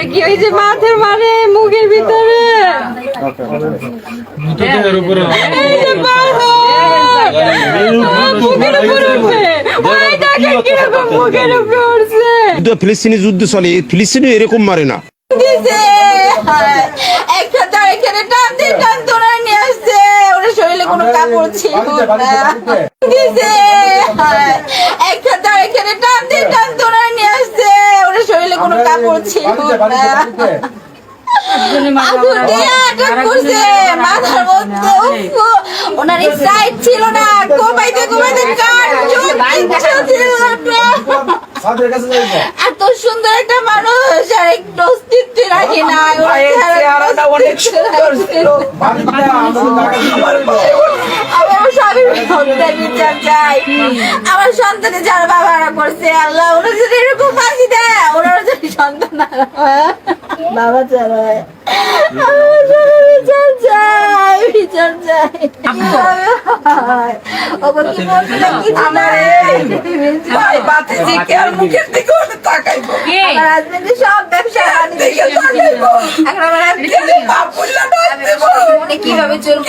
এরপরে কি ওই যে মাথার মানে মুখের ভিতরে এই যে মুখের উপরে উঠবে ওই দেখেন কিরকম মুখের উপরে উঠছে। ফিলিস্তিনি যুদ্ধ চলে, ফিলিস্তিনি এরকম মারে না। একটা তার এখানে টান দিয়ে টান তোরা নিয়ে আসছে, ওর শরীরে কোনো কাপড় ছিল না। একটা তার এখানে টান দিয়ে টান তোরা নিয়ে আসছে, ওর শরীরে কোনো কাপড় ছিল না। আগুন দিয়ে আটক করছে মাথার মধ্যে। ওনার সাইড ছিল না, কোপাইতে কোপাইতে কার চোখ ছিল না। এত সুন্দর একটা মানুষ আর একটু অস্তিত্ব রাখে না। আমার স্বামীর সন্তান বিচার চাই, আমার সন্তানে যার বাবারা করছে আল্লাহ ওনার যদি এরকম ফাঁসি দেয়, ওনার যদি সন্তান বাবা চালায় বিচার চাই, বিচার চাই। সব ব্যবসা কিভাবে চলবো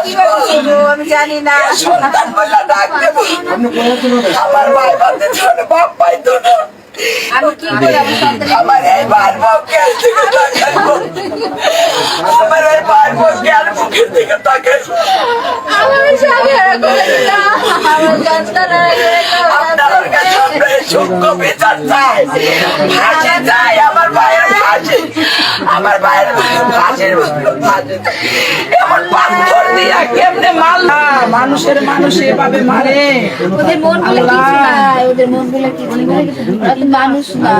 কিভাবে চলবো আমি জানি না। আমার ভাই বাচ্চা ছোট বাপ পাইতো না, আমি কি করে আমার সন্তানের আমার এই ভাইয়ের মুখে দিকে তাকাইবো, আমার এই ভাইয়ের মুখে আর মুখের দিকে তাকাইবো। আমার স্বামী আর করে দিল, আমার সন্তান আর করে দিল। আপনার কাছে আমরা এই সূক্ষ্ম বিচার চাই, ফাঁসি চাই, আমার ভাইয়ের ফাঁসি, আমার ভাইয়ের ফাঁসির ফাঁসি। এমন পাথর দিয়া কেমনে মারলা? মানুষের মানুষ এভাবে মারে? ওদের মনগুলো কিছু নাই, ওদের মনগুলো কিছু নাই, মানুষ না।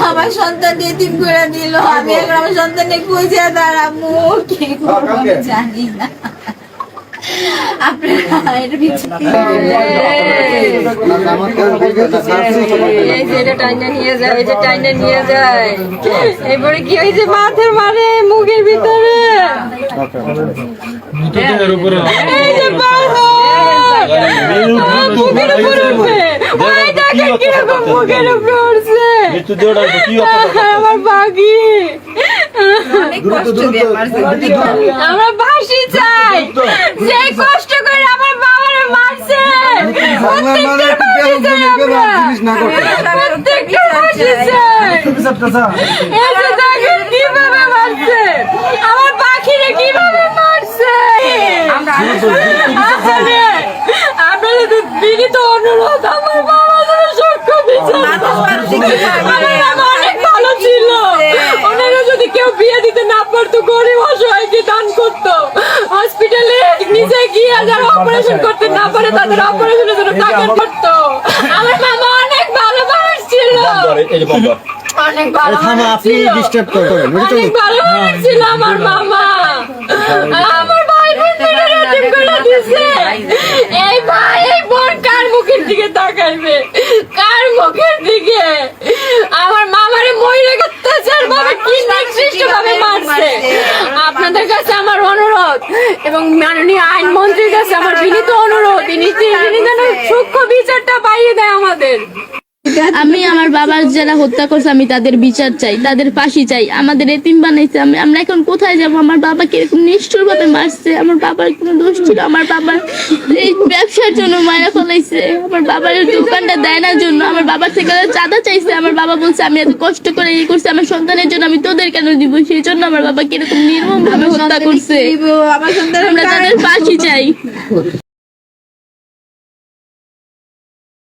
আমার সন্তান এতিম করে দিল, আমি এখন আমার সন্তানকে খুঁজে দাঁড়াবো, কি করবো আমি জানি না। আপনারা এর পিছনে এই যে এটা টাইনা নিয়ে যায়, এই যে টাইনা নিয়ে যায়। এরপরে কি ওই যে মাথার মানে মুখের ভিতরে এই যে মুখের উপরে উঠবে ওই দেখেন কিরকম মুখের উপরে উঠছে। আমার বাকি আমরা ফাঁসি চাই, যে কষ্ট করে আমার বাবারে মারছে কিভাবে মারছে, আমার পাখিরে কিভাবে মারছে। আপনাদের বিনীত অনুরোধ, আমার বাবা সূক্ষ্ম বিচার। অনেক ভালো ছিল, ওনারা যদি কেউ বিয়ে দিতে না পারতো, গরিব অসহায়কে দান করতো, হসপিটালে নিজে গিয়ে যারা অপারেশন করতে না পারে তাদের অপারেশনের জন্য টাকা করতো। আমার মামা অনেক ভালো মানুষ ছিল, অনেক ভালো মানুষ ছিল, অনেক ভালো মানুষ ছিল আমার মামা। আমার ভাই বোনদের এতিম করে দিছে। এই ভাই এই বোন কার মুখের দিকে তাকাইবে, কার মুখের দিকে? আমার মামারে মহিলা অত্যাচার ভাবে কি নিকৃষ্ট ভাবে মারছে। আপনাদের কাছে আমার অনুরোধ এবং মাননীয় আইনমন্ত্রীর কাছে আমার বিনীত অনুরোধ, তিনি যেন সূক্ষ্ম বিচারটা পাইয়ে দেয় আমাদের। আমি আমার বাবার যারা হত্যা করছে আমি তাদের বিচার চাই, তাদের ফাঁসি চাই। আমাদের এতিম বানাইছে, আমরা এখন কোথায় যাব? আমার বাবা কিরকম নিষ্ঠুর ভাবে মারছে, আমার বাবার কোনো দোষ ছিল? আমার বাবার এই ব্যবসার জন্য মারা ফলাইছে, আমার বাবার দোকানটা দেয় না জন্য আমার বাবার থেকে চাঁদা চাইছে। আমার বাবা বলছে আমি এত কষ্ট করে ইয়ে করছি আমার সন্তানের জন্য, আমি তোদের কেন দিব? সেই জন্য আমার বাবা কিরকম নির্মম ভাবে হত্যা করছে। আমরা তাদের ফাঁসি চাই।